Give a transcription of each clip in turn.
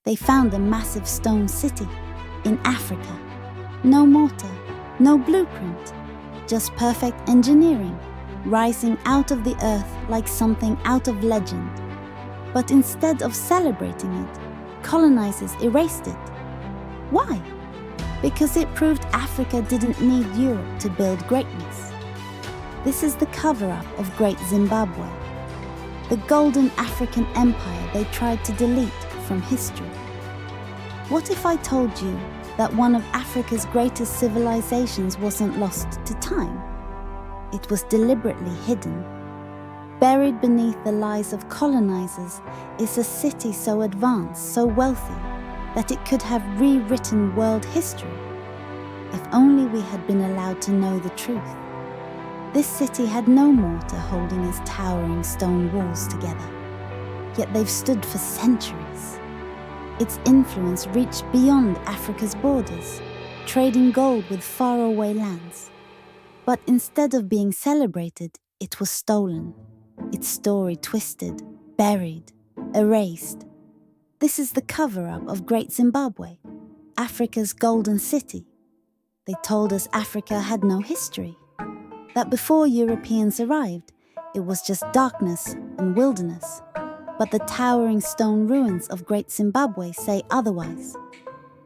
They found a massive stone city in Africa. No mortar, no blueprint, just perfect engineering, rising out of the earth like something out of legend. But instead of celebrating it, colonizers erased it. Why? Because it proved Africa didn't need Europe to build greatness. This is the cover-up of Great Zimbabwe, the golden African empire they tried to delete from history. What if I told you that one of Africa's greatest civilizations wasn't lost to time? It was deliberately hidden. Buried beneath the lies of colonizers is a city so advanced, so wealthy, that it could have rewritten world history. If only we had been allowed to know the truth. This city had no mortar holding its towering stone walls together, yet they've stood for centuries. Its influence reached beyond Africa's borders, trading gold with faraway lands. But instead of being celebrated, it was stolen, its story twisted, buried, erased. This is the cover-up of Great Zimbabwe, Africa's golden city. They told us Africa had no history, that before Europeans arrived, it was just darkness and wilderness. But the towering stone ruins of Great Zimbabwe say otherwise.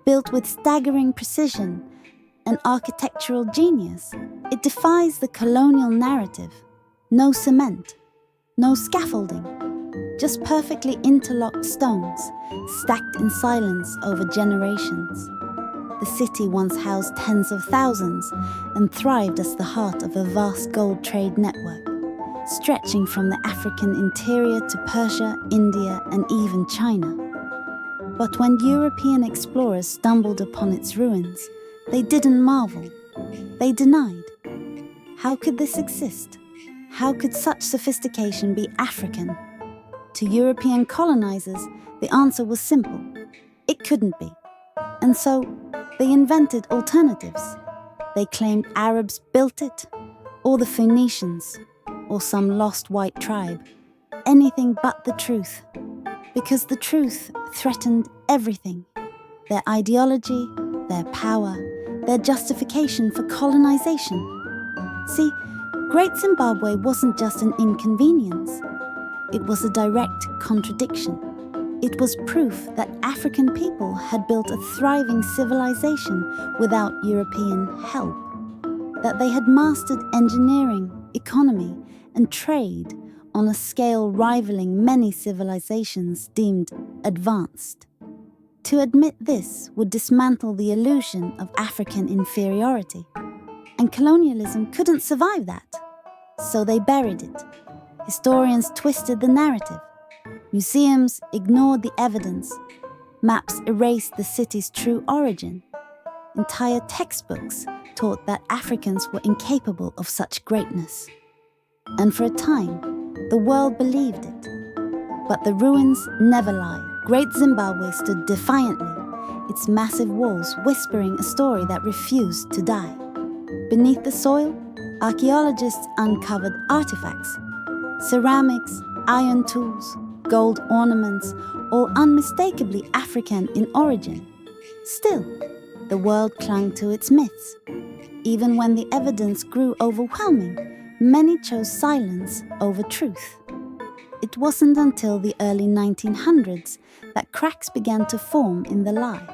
Built with staggering precision and architectural genius, it defies the colonial narrative. No cement, no scaffolding, just perfectly interlocked stones, stacked in silence over generations. The city once housed tens of thousands and thrived as the heart of a vast gold trade network, stretching from the African interior to Persia, India, and even China. But when European explorers stumbled upon its ruins, they didn't marvel. They denied. How could this exist? How could such sophistication be African? To European colonizers, the answer was simple. It couldn't be. And so, they invented alternatives. They claimed Arabs built it, or the Phoenicians, or some lost white tribe. Anything but the truth. Because the truth threatened everything. Their ideology, their power, their justification for colonization. See, Great Zimbabwe wasn't just an inconvenience. It was a direct contradiction. It was proof that African people had built a thriving civilization without European help, that they had mastered engineering, economy, and trade on a scale rivaling many civilizations deemed advanced. To admit this would dismantle the illusion of African inferiority, and colonialism couldn't survive that. So they buried it. Historians twisted the narrative. Museums ignored the evidence. Maps erased the city's true origin. Entire textbooks taught that Africans were incapable of such greatness. And for a time, the world believed it. But the ruins never lie. Great Zimbabwe stood defiantly, its massive walls whispering a story that refused to die. Beneath the soil, archaeologists uncovered artifacts, ceramics, iron tools, gold ornaments, all unmistakably African in origin. Still, the world clung to its myths. Even when the evidence grew overwhelming, many chose silence over truth. It wasn't until the early 1900s that cracks began to form in the lie.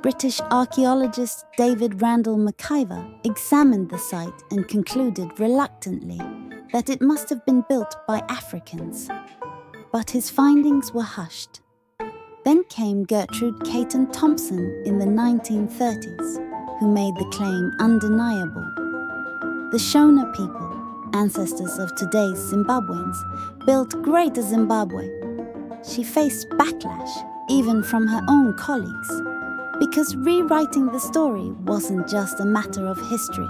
British archaeologist David Randall McIver examined the site and concluded reluctantly that it must have been built by Africans. But his findings were hushed. Then came Gertrude Caton Thompson in the 1930s, who made the claim undeniable. The Shona people, ancestors of today's Zimbabweans, built Greater Zimbabwe. She faced backlash, even from her own colleagues, because rewriting the story wasn't just a matter of history.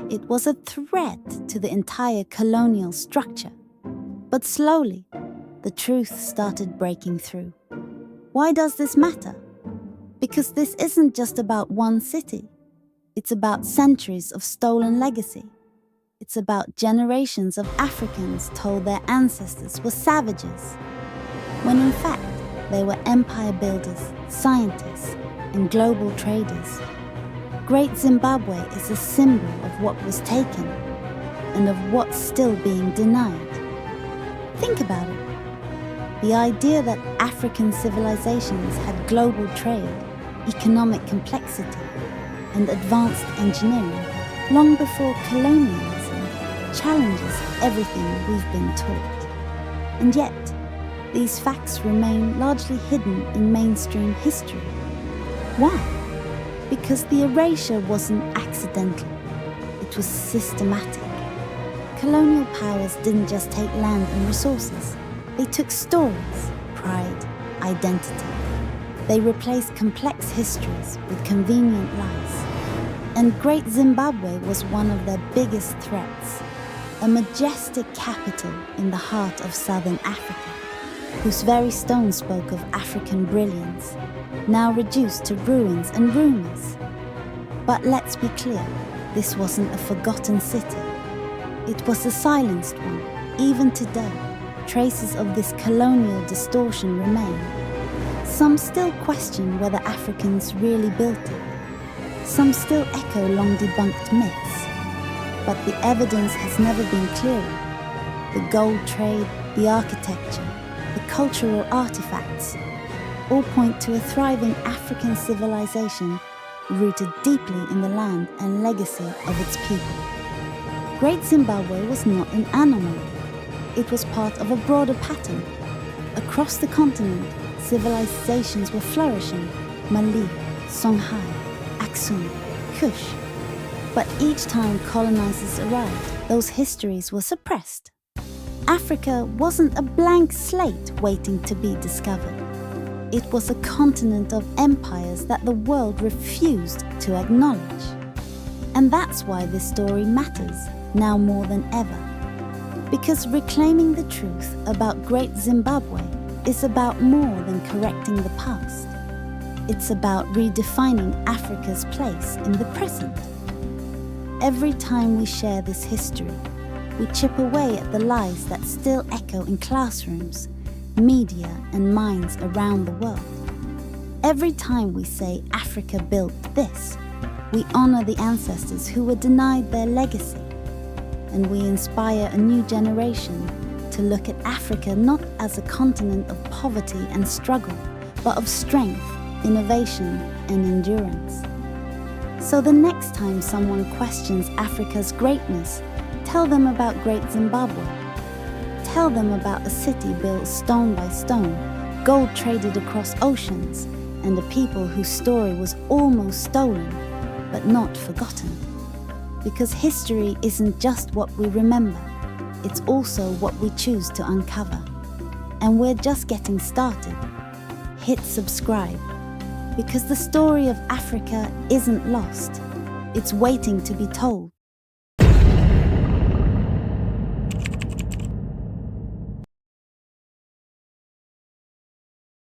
It was a threat to the entire colonial structure. But slowly, the truth started breaking through. Why does this matter? Because this isn't just about one city. It's about centuries of stolen legacy. It's about generations of Africans told their ancestors were savages, when in fact, they were empire builders, scientists, and global traders. Great Zimbabwe is a symbol of what was taken and of what's still being denied. Think about it. The idea that African civilizations had global trade, economic complexity, and advanced engineering long before colonialism challenges everything we've been taught. And yet, these facts remain largely hidden in mainstream history. Why? Because the erasure wasn't accidental, it was systematic. Colonial powers didn't just take land and resources, they took stories, pride, identity. They replaced complex histories with convenient lies. And Great Zimbabwe was one of their biggest threats, a majestic capital in the heart of southern Africa, whose very stone spoke of African brilliance, now reduced to ruins and rumours. But let's be clear, this wasn't a forgotten city. It was a silenced one. Even today, traces of this colonial distortion remain. Some still question whether Africans really built it. Some still echo long debunked myths. But the evidence has never been clearer. The gold trade, the architecture, the cultural artifacts all point to a thriving African civilization rooted deeply in the land and legacy of its people. Great Zimbabwe was not an anomaly. It was part of a broader pattern. Across the continent, civilizations were flourishing: Mali, Songhai, Aksum, Kush. But each time colonizers arrived, those histories were suppressed. Africa wasn't a blank slate waiting to be discovered. It was a continent of empires that the world refused to acknowledge. And that's why this story matters now more than ever. Because reclaiming the truth about Great Zimbabwe is about more than correcting the past. It's about redefining Africa's place in the present. Every time we share this history, we chip away at the lies that still echo in classrooms, media, and minds around the world. Every time we say Africa built this, we honor the ancestors who were denied their legacy. And we inspire a new generation to look at Africa not as a continent of poverty and struggle, but of strength, innovation, and endurance. So the next time someone questions Africa's greatness, tell them about Great Zimbabwe. Tell them about a city built stone by stone, gold traded across oceans, and a people whose story was almost stolen, but not forgotten. Because history isn't just what we remember, it's also what we choose to uncover. And we're just getting started. Hit subscribe, because the story of Africa isn't lost. It's waiting to be told.